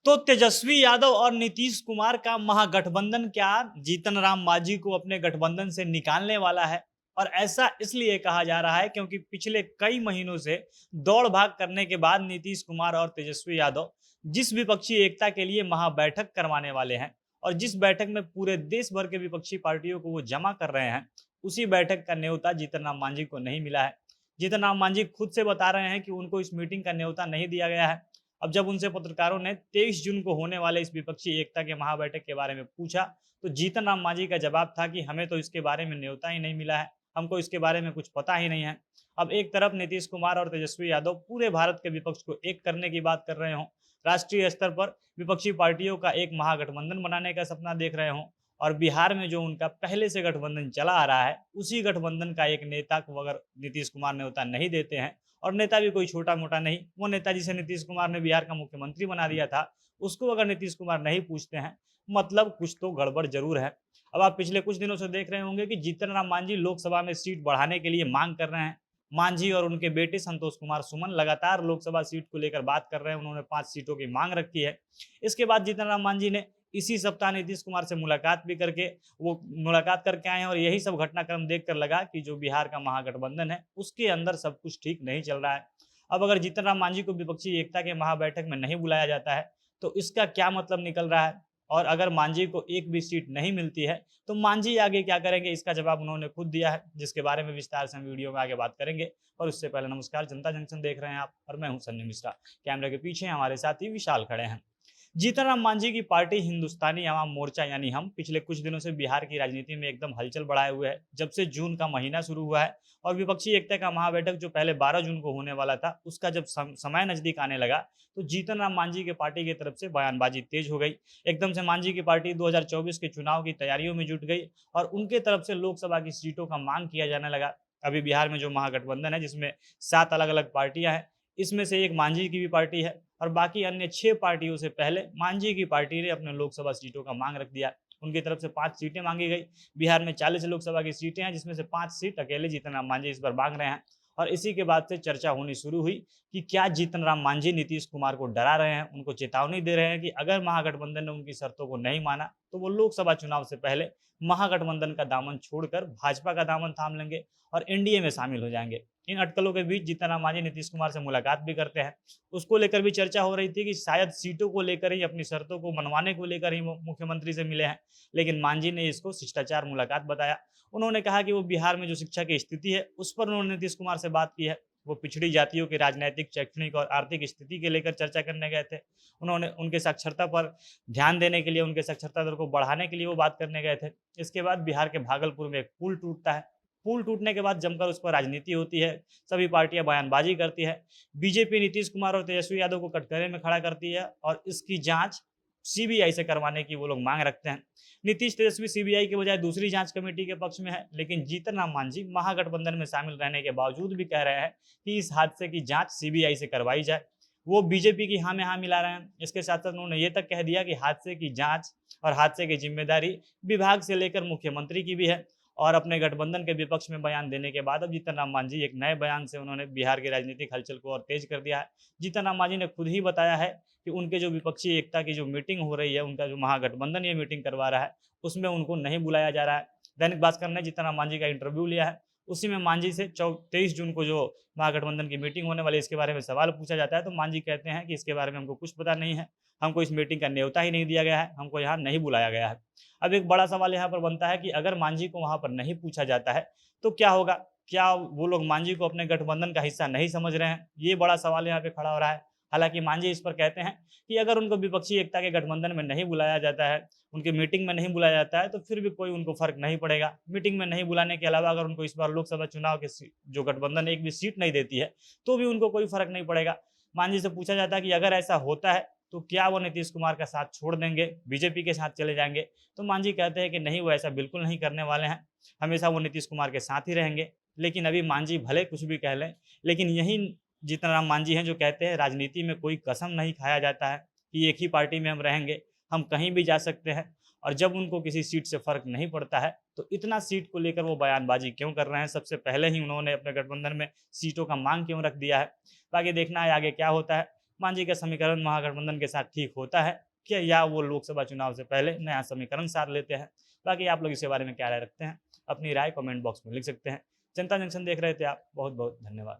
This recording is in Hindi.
तो तेजस्वी यादव और नीतीश कुमार का महागठबंधन क्या जीतन राम मांझी को अपने गठबंधन से निकालने वाला है? और ऐसा इसलिए कहा जा रहा है क्योंकि पिछले कई महीनों से दौड़ भाग करने के बाद नीतीश कुमार और तेजस्वी यादव जिस विपक्षी एकता के लिए महाबैठक करवाने वाले हैं और जिस बैठक में पूरे देश भर के विपक्षी पार्टियों को वो जमा कर रहे हैं, उसी बैठक का न्योता जीतन राम मांझी को नहीं मिला है। जीतन राम मांझी खुद से बता रहे हैं कि उनको इस मीटिंग का न्योता नहीं दिया गया है। अब जब उनसे पत्रकारों ने 23 जून को होने वाले इस विपक्षी एकता के महाबैठक के बारे में पूछा, तो जीतन राम मांझी का जवाब था कि हमें तो इसके बारे में न्योता ही नहीं मिला है, हमको इसके बारे में कुछ पता ही नहीं है। अब एक तरफ नीतीश कुमार और तेजस्वी यादव पूरे भारत के विपक्ष को एक करने की बात कर रहे हों, राष्ट्रीय स्तर पर विपक्षी पार्टियों का एक महागठबंधन बनाने का सपना देख रहे हों, और बिहार में जो उनका पहले से गठबंधन चला आ रहा है, उसी गठबंधन का एक नेता को अगर नीतीश कुमार न्योता नहीं देते हैं, और नेता भी कोई छोटा मोटा नहीं, वो नेता जिसे नीतीश कुमार ने बिहार का मुख्यमंत्री बना दिया था, उसको अगर नीतीश कुमार नहीं पूछते हैं, मतलब कुछ तो गड़बड़ जरूर है। अब आप पिछले कुछ दिनों से देख रहे होंगे कि जीतन राम मांझी लोकसभा में सीट बढ़ाने के लिए मांग कर रहे हैं। मांझी और उनके बेटे संतोष कुमार सुमन लगातार लोकसभा सीट को लेकर बात कर रहे हैं, उन्होंने 5 सीटों की मांग रखी है। इसके बाद जीतन राम मांझी ने इसी सप्ताह नीतीश कुमार से मुलाकात भी करके वो मुलाकात करके आए हैं, और यही सब घटनाक्रम देखकर लगा कि जो बिहार का महागठबंधन है उसके अंदर सब कुछ ठीक नहीं चल रहा है। अब अगर जीतन राम मांझी को विपक्षी एकता के महाबैठक में नहीं बुलाया जाता है, तो इसका क्या मतलब निकल रहा है? और अगर मांझी को एक भी सीट नहीं मिलती है, तो मांझी आगे क्या करेंगे, इसका जवाब उन्होंने खुद दिया है, जिसके बारे में विस्तार से हम वीडियो में आगे बात करेंगे। और उससे पहले नमस्कार, जनता जंक्शन देख रहे हैं आप, और मैं हूं सन्नी मिश्रा। कैमरे के पीछे हमारे साथी विशाल खड़े हैं। जीतन राम मांझी की पार्टी हिंदुस्तानी अवाम मोर्चा यानी हम पिछले कुछ दिनों से बिहार की राजनीति में एकदम हलचल बढ़ाए हुए है। जब से जून का महीना शुरू हुआ है और विपक्षी एकता का महाबैठक जो पहले 12 जून को होने वाला था, उसका जब समय नजदीक आने लगा, तो जीतन राम मांझी के पार्टी की तरफ से बयानबाजी तेज हो गई। एकदम से मांझी की पार्टी 2024 के चुनाव की तैयारियों में जुट गई और उनके तरफ से लोकसभा की सीटों का मांग किया जाने लगा। अभी बिहार में जो महागठबंधन है, जिसमें 7 अलग अलग पार्टियां हैं, इसमें से एक मांझी की भी पार्टी है, और बाकी अन्य 6 पार्टियों से पहले मांझी की पार्टी ने अपने लोकसभा सीटों का मांग रख दिया। उनकी तरफ से 5 सीटें मांगी गई। बिहार में 40 लोकसभा की सीटें हैं, जिसमें से 5 सीट अकेले जीतन राम मांझी इस बार मांग रहे हैं। और इसी के बाद से चर्चा होनी शुरू हुई कि क्या जीतन राम मांझी नीतीश कुमार को डरा रहे हैं, उनको चेतावनी दे रहे हैं कि अगर महागठबंधन ने उनकी शर्तों को नहीं माना, तो वो लोकसभा चुनाव से पहले महागठबंधन का दामन छोड़कर भाजपा का दामन थाम लेंगे और एनडीए में शामिल हो जाएंगे। इन अटकलों के बीच जीतन राम मांझी नीतीश कुमार से मुलाकात भी करते हैं। उसको लेकर भी चर्चा हो रही थी कि शायद सीटों को लेकर ही, अपनी शर्तों को मनवाने को लेकर ही वो मुख्यमंत्री से मिले हैं, लेकिन मांझी ने इसको शिष्टाचार मुलाकात बताया। उन्होंने कहा कि वो बिहार में जो शिक्षा की स्थिति है, उस पर उन्होंने नीतीश कुमार से बात की है। वो पिछड़ी जातियों की राजनीतिक, शैक्षणिक और आर्थिक स्थिति के लेकर चर्चा करने गए थे। उन्होंने उनके साक्षरता पर ध्यान देने के लिए, उनके साक्षरता दर को बढ़ाने के लिए वो बात करने गए थे। इसके बाद बिहार के भागलपुर में एक पुल टूटता है। पुल टूटने के बाद जमकर उस पर राजनीति होती है, सभी पार्टियां बयानबाजी करती है। बीजेपी नीतीश कुमार और तेजस्वी यादव को कटघरे में खड़ा करती है और इसकी जांच सीबीआई से करवाने की वो लोग मांग रखते हैं। नीतीश तेजस्वी सीबीआई के बजाय दूसरी जांच कमेटी के पक्ष में है, लेकिन जीतन राम मांझी महागठबंधन में शामिल रहने के बावजूद भी कह रहे हैं कि इस हादसे की जांच सीबीआई से करवाई जाए। वो बीजेपी की हाँ में हाँ मिला रहे हैं। इसके साथ साथ उन्होंने ये तक कह दिया कि हादसे की जांच और हादसे की जिम्मेदारी विभाग से लेकर मुख्यमंत्री की भी है। और अपने गठबंधन के विपक्ष में बयान देने के बाद अब जीतन राम मांझी एक नए बयान से उन्होंने बिहार की राजनीतिक हलचल को और तेज कर दिया है। जीतन राम मांझी ने खुद ही बताया है कि उनके जो विपक्षी एकता की जो मीटिंग हो रही है, उनका जो महागठबंधन ये मीटिंग करवा रहा है, उसमें उनको नहीं बुलाया जा रहा है। दैनिक भास्कर ने जीतन राम मांझी का इंटरव्यू लिया है। उसी में मांझी से 23 जून को जो महागठबंधन की मीटिंग होने वाली है, इसके बारे में सवाल पूछा जाता है, तो मांझी कहते हैं कि इसके बारे में हमको कुछ पता नहीं है, हमको इस मीटिंग का न्योता ही नहीं दिया गया है, हमको यहाँ नहीं बुलाया गया है। अब एक बड़ा सवाल यहाँ पर बनता है कि अगर मांझी को वहां पर नहीं पूछा जाता है तो क्या होगा? क्या वो लोग मांझी को अपने गठबंधन का हिस्सा नहीं समझ रहे हैं? ये बड़ा सवाल यहाँ पे खड़ा हो रहा है। हालांकि मांझी इस पर कहते हैं कि अगर उनको विपक्षी एकता के गठबंधन में नहीं बुलाया जाता है, उनकी मीटिंग में नहीं बुलाया जाता है, तो फिर भी कोई उनको फर्क नहीं पड़ेगा। मीटिंग में नहीं बुलाने के अलावा अगर उनको इस बार लोकसभा चुनाव के जो गठबंधन एक भी सीट नहीं देती है, तो भी उनको कोई फर्क नहीं पड़ेगा। मांझी से पूछा जाता है कि अगर ऐसा होता है तो क्या वो नीतीश कुमार का साथ छोड़ देंगे, बीजेपी के साथ चले जाएंगे? तो मांझी कहते हैं कि नहीं, वो ऐसा बिल्कुल नहीं करने वाले हैं, हमेशा वो नीतीश कुमार के साथ ही रहेंगे। लेकिन अभी मांझी भले कुछ भी कह लें, लेकिन यही जीतन राम मांझी हैं जो कहते हैं राजनीति में कोई कसम नहीं खाया जाता है कि एक ही पार्टी में हम रहेंगे, हम कहीं भी जा सकते हैं। और जब उनको किसी सीट से फर्क नहीं पड़ता है, तो इतना सीट को लेकर वो बयानबाजी क्यों कर रहे हैं? सबसे पहले ही उन्होंने अपने गठबंधन में सीटों का मांग क्यों रख दिया है? बाकी देखना है आगे क्या होता है। मांझी का समीकरण महागठबंधन के साथ ठीक होता है क्या, या वो लोकसभा चुनाव से पहले नया समीकरण साध लेते हैं। बाकी आप लोग इसके बारे में क्या राय रखते हैं, अपनी राय कमेंट बॉक्स में लिख सकते हैं। जनता जंक्शन देख रहे थे आप, बहुत बहुत धन्यवाद।